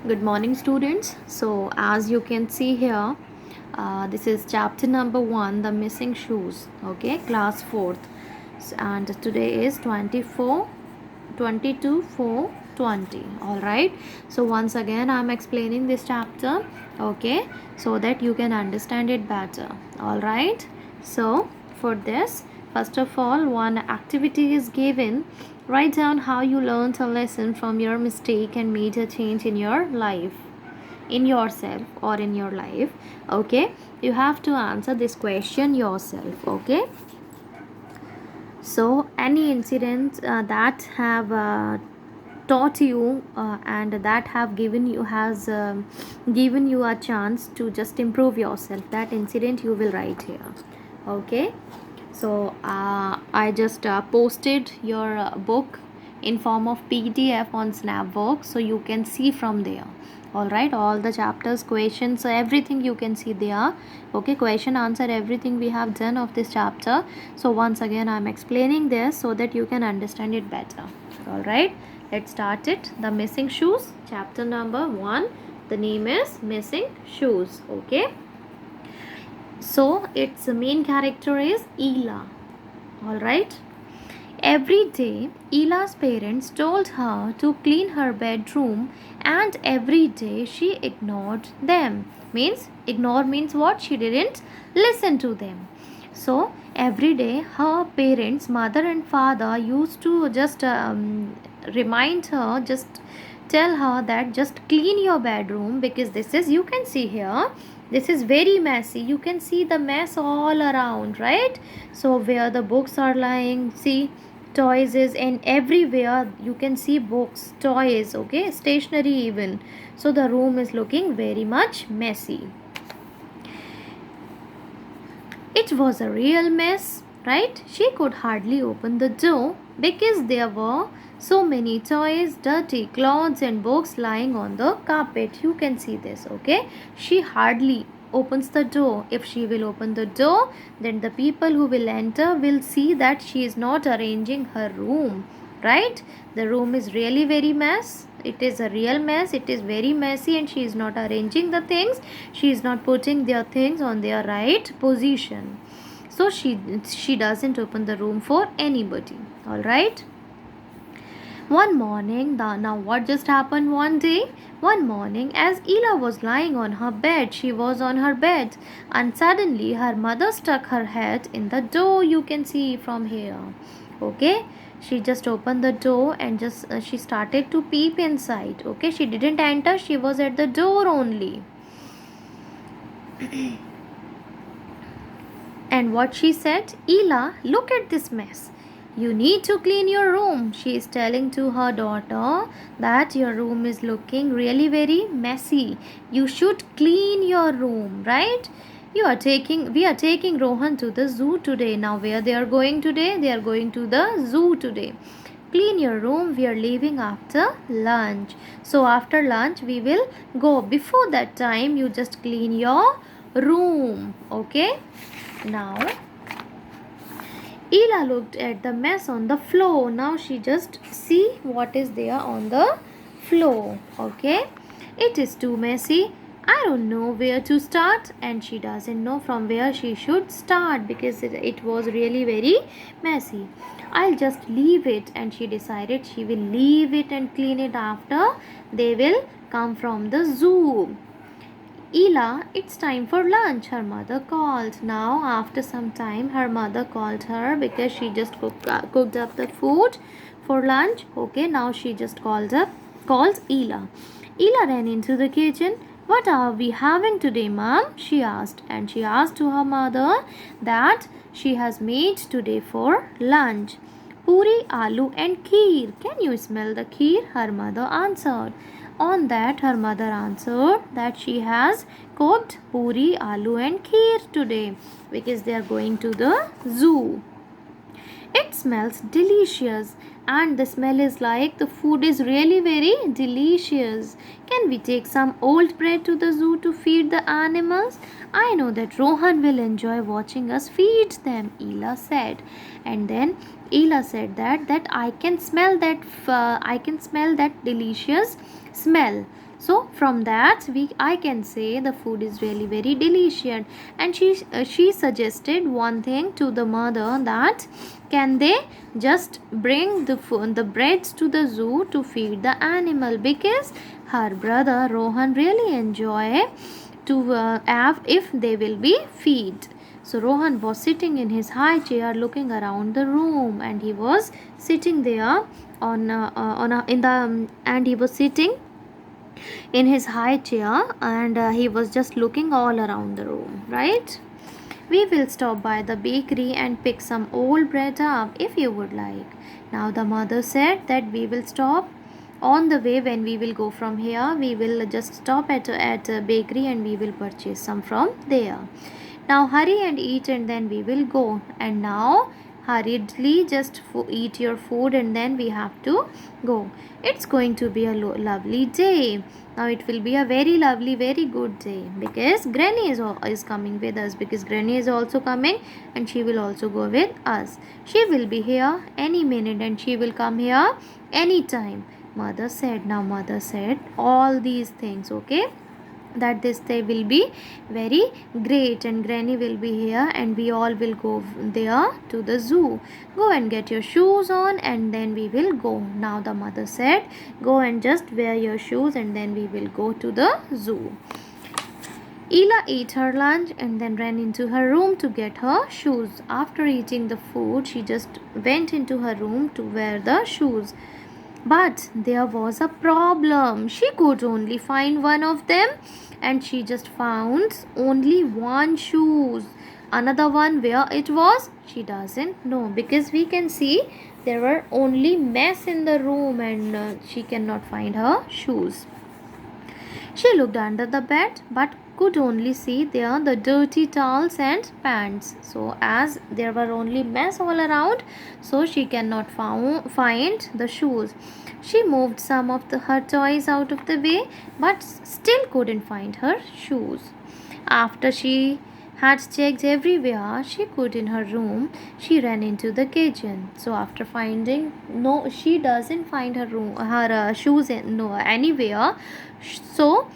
Good morning, students. So, as you can see here, this is chapter number 1, the missing shoes. Okay, class 4th. And today is 24, 22, 4, 20. All right. So, once again, I'm explaining this chapter. Okay, so that you can understand it better. All right. So, for this, first of all, one activity is given. Write down how you learned a lesson from your mistake and made a change in your life, in yourself or in your life. Okay, you have to answer this question yourself. Okay, so any incidents that have taught you and that have given you has given you a chance to just improve yourself, that incident you will write here. Okay, so I just posted your book in form of PDF on Snapwork, so you can see from there. All right, all the chapters, questions, so everything you can see there. Okay, question answer, everything we have done of this chapter. So once again I'm explaining this so that you can understand it better. All right, let's start it. The missing shoes, chapter number 1. The name is missing shoes. Okay, so its main character is Ela. All right. Every day, Ela's parents told her to clean her bedroom, and every day she ignored them. Ignore means what? She didn't listen to them. So, every day, her parents, mother and father, used to just remind her, just tell her that just clean your bedroom, because this is, you can see here, this is very messy. You can see the mess all around, right? So, where the books are lying, see, toys is, and everywhere you can see books, toys, okay, stationery even. So the room is looking very much messy. It was a real mess, right? She could hardly open the door because there were so many toys, dirty clothes, and books lying on the carpet. You can see this, okay? She hardly opens the door. If she will open the door, then the people who will enter will see that she is not arranging her room, right? The room is really very mess. It is a real mess. It is very messy, and she is not arranging the things. She is not putting their things on their right position. So she doesn't open the room for anybody. All right. One morning, now what just happened one day? One morning, as Ela was lying on her bed, she was on her bed, and suddenly her mother stuck her head in the door. You can see from here. Okay, she just opened the door and just she started to peep inside. Okay, she didn't enter, she was at the door only. And what she said, Ela, look at this mess. You need to clean your room. She is telling to her daughter that your room is looking really very messy. You should clean your room, right? We are taking Rohan to the zoo today. Now where they are going today? They are going to the zoo today. Clean your room. We are leaving after lunch. So after lunch we will go. Before that time you just clean your room. Okay? Now, Ela looked at the mess on the floor. Now she just see what is there on the floor. Okay, it is too messy. I don't know where to start, and she doesn't know from where she should start because it was really very messy. I'll just leave it, and she decided she will leave it and clean it after they will come from the zoo. Ela, it's time for lunch, her mother called. Now, after some time, her mother called her because she just cooked up the food for lunch. Okay, now she just calls Ela. Ela ran into the kitchen. What are we having today, mom? She asked. And she asked to her mother that she has made today for lunch. Puri, aloo and kheer. Can you smell the kheer? Her mother answered. On that, her mother answered that she has cooked puri, aloo and kheer today because they are going to the zoo. It smells delicious. and the smell is like the food is really very delicious. Can we take some old bread to the zoo to feed the animals? I know that Rohan will enjoy watching us feed them, Ela said. And then Ela said that I can smell that delicious smell. So from that I can say the food is really very delicious. And she suggested one thing to the mother, that can they just bring the breads to the zoo to feed the animal, because her brother Rohan really enjoy to have if they will be feed. So Rohan was sitting in his high chair looking around the room, and he was sitting there on a, in the and he was sitting in his high chair, and he was just looking all around the room, right? We will stop by the bakery and pick some old bread up if you would like. Now the mother said that we will stop on the way. When we will go from here, we will just stop at a bakery and we will purchase some from there. Now hurry and eat, and then we will go. And now hurriedly just eat your food, and then we have to go. It's going to be a lovely day. Now it will be a very lovely, very good day, because Granny is coming with us, because Granny is also coming and she will also go with us. She will be here any minute and she will come here anytime, mother said. Now mother said all these things, okay, that this day will be very great, and Granny will be here and we all will go there to the zoo. Go and get your shoes on, and then we will go. Now the mother said, go and just wear your shoes, and then we will go to the zoo. Ela ate her lunch and then ran into her room to get her shoes. After eating the food, she just went into her room to wear the shoes. But there was a problem. She could only find one of them, and she just found only one shoes. Another one, where it was, she doesn't know, because we can see there were only mess in the room, and she cannot find her shoes. She looked under the bed but could only see there the dirty towels and pants. So as there were only mess all around, so she cannot find the shoes. She moved some of her toys out of the way, but still couldn't find her shoes. After she had checked everywhere she could in her room, she ran into the kitchen. So after finding, no, she doesn't find her shoes anywhere. So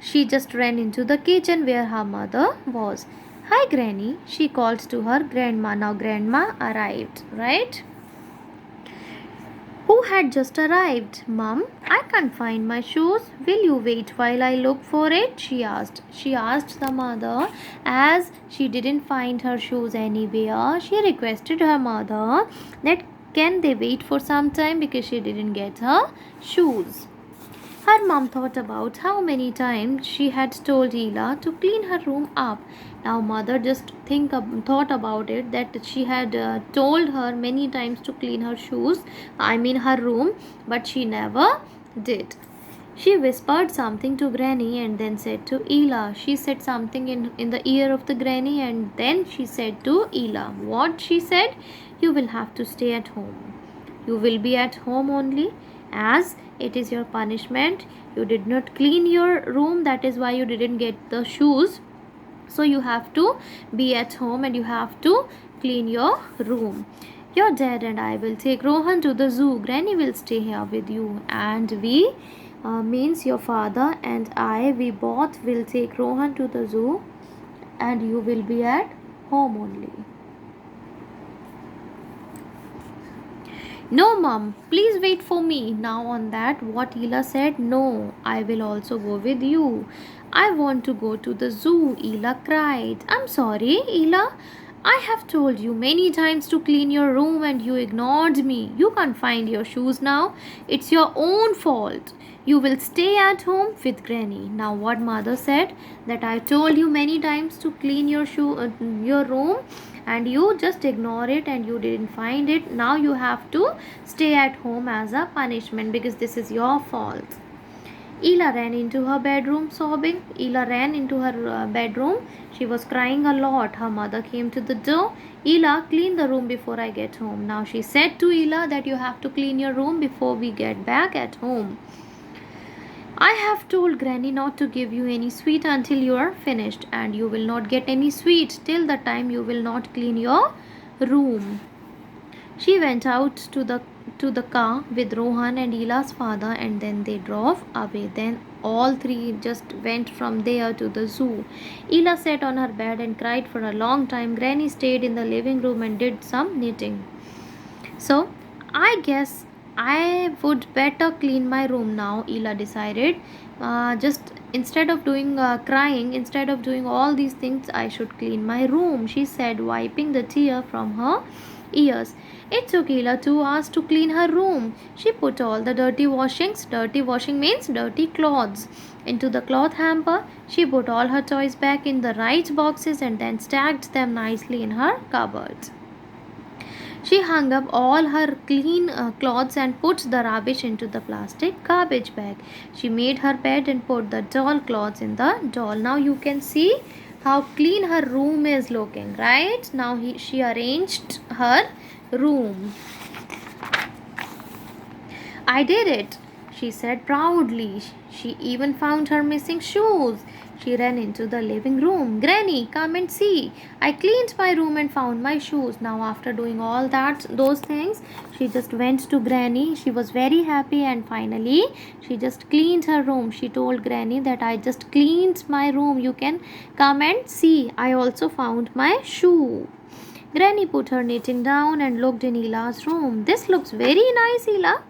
she just ran into the kitchen where her mother was. Hi Granny, she called to her grandma. Now grandma arrived, right? Who had just arrived? Mum, I can't find my shoes. Will you wait while I look for it? She asked. She asked the mother, as she didn't find her shoes anywhere. She requested her mother that can they wait for some time, because she didn't get her shoes. Her mom thought about how many times she had told Ela to clean her room up. Now mother just thought about it, that she had told her many times to clean her her room, but she never did. She whispered something to Granny and then said to Ela. She said something in the ear of the Granny, and then she said to Ela. What she said? You will have to stay at home. You will be at home only, as it is your punishment. You did not clean your room, that is why you didn't get the shoes. So you have to be at home and you have to clean your room. Your dad and I will take Rohan to the zoo. Granny will stay here with you, and we means your father and we both will take Rohan to the zoo, and you will be at home only. No, mum, please wait for me. Now, on that, what Ela said, no, I will also go with you. I want to go to the zoo, Ela cried. I'm sorry, Ela. I have told you many times to clean your room and you ignored me. You can't find your shoes now. It's your own fault. You will stay at home with Granny. Now what mother said, that I told you many times to clean your room, and you just ignore it and you didn't find it. Now you have to stay at home as a punishment, because this is your fault. Ela ran into her bedroom sobbing. Ela ran into her bedroom. She was crying a lot. Her mother came to the door. Ela, clean the room before I get home. Now she said to Ela that you have to clean your room before we get back at home. I have told Granny not to give you any sweet until you are finished, and you will not get any sweet till the time you will not clean your room. She went out to the car with Rohan and Ela's father, and then they drove away. Then all three just went from there to the zoo. Ela sat on her bed and cried for a long time. Granny stayed in the living room and did some knitting. So, I guess I would better clean my room now, Ela decided. Just instead of doing crying, instead of doing all these things, I should clean my room, she said, wiping the tear from her ears. It took Ela 2 hours to clean her room. She put all the dirty washing means dirty clothes, into the cloth hamper. She put all her toys back in the right boxes and then stacked them nicely in her cupboard. She hung up all her clean clothes and put the rubbish into the plastic garbage bag. She made her bed and put the doll clothes in the doll. Now you can see how clean her room is looking, right? Now she arranged her room. I did it, she said proudly. She even found her missing shoes. She ran into the living room. Granny, come and see. I cleaned my room and found my shoes. Now, after doing all those things, she just went to Granny. She was very happy, and finally, she just cleaned her room. She told Granny that I just cleaned my room. You can come and see. I also found my shoe. Granny put her knitting down and looked in Ela's room. This looks very nice, Ela.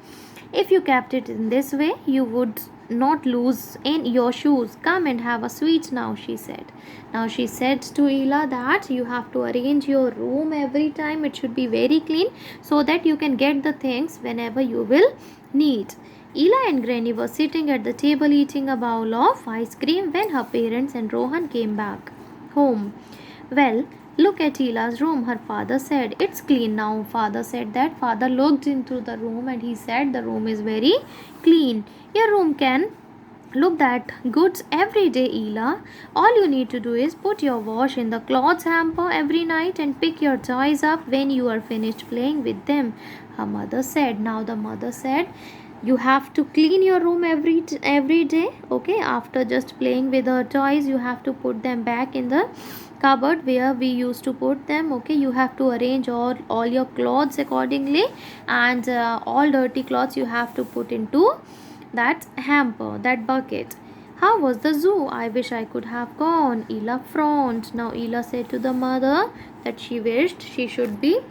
If you kept it in this way, you would not lose in your shoes. Come and have a sweet now, she said. Now she said to Ela that you have to arrange your room every time. It should be very clean so that you can get the things whenever you will need. Ela and Granny were sitting at the table eating a bowl of ice cream when her parents and Rohan came back home. Well, look at Ela's room, her father said. It's clean now. Father said that. Father looked into the room and he said the room is very clean. Your room can look that good every day, Ela. All you need to do is put your wash in the clothes hamper every night and pick your toys up when you are finished playing with them, her mother said. Now the mother said you have to clean your room every day, okay? After just playing with the toys, you have to put them back in the cupboard where we used to put them, okay? You have to arrange all your clothes accordingly, and all dirty clothes you have to put into that hamper, that bucket. How was the zoo? I wish I could have gone, Ela frowned. Now Ela said to the mother that she wished she should be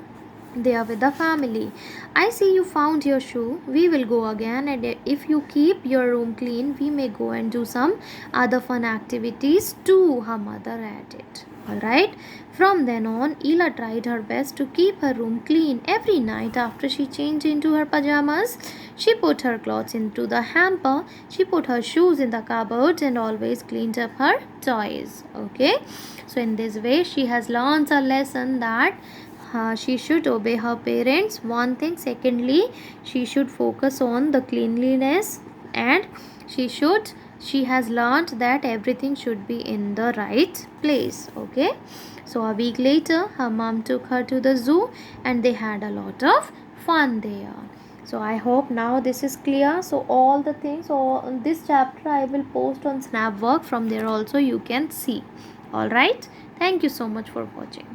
there with the family. I see you found your shoe. We will go again, and if you keep your room clean, we may go and do some other fun activities too, her mother added. Alright. From then on, Ela tried her best to keep her room clean. Every night after she changed into her pajamas, she put her clothes into the hamper, she put her shoes in the cupboard, and always cleaned up her toys. Okay. So in this way, she has learned a lesson that she should obey her parents, one thing. Secondly, she should focus on the cleanliness, and she has learned that everything should be in the right place. Okay. So a week later, her mom took her to the zoo and they had a lot of fun there. So I hope now this is clear. So all the things, or this chapter I will post on Snapwork. From there also you can see. All right. Thank you so much for watching.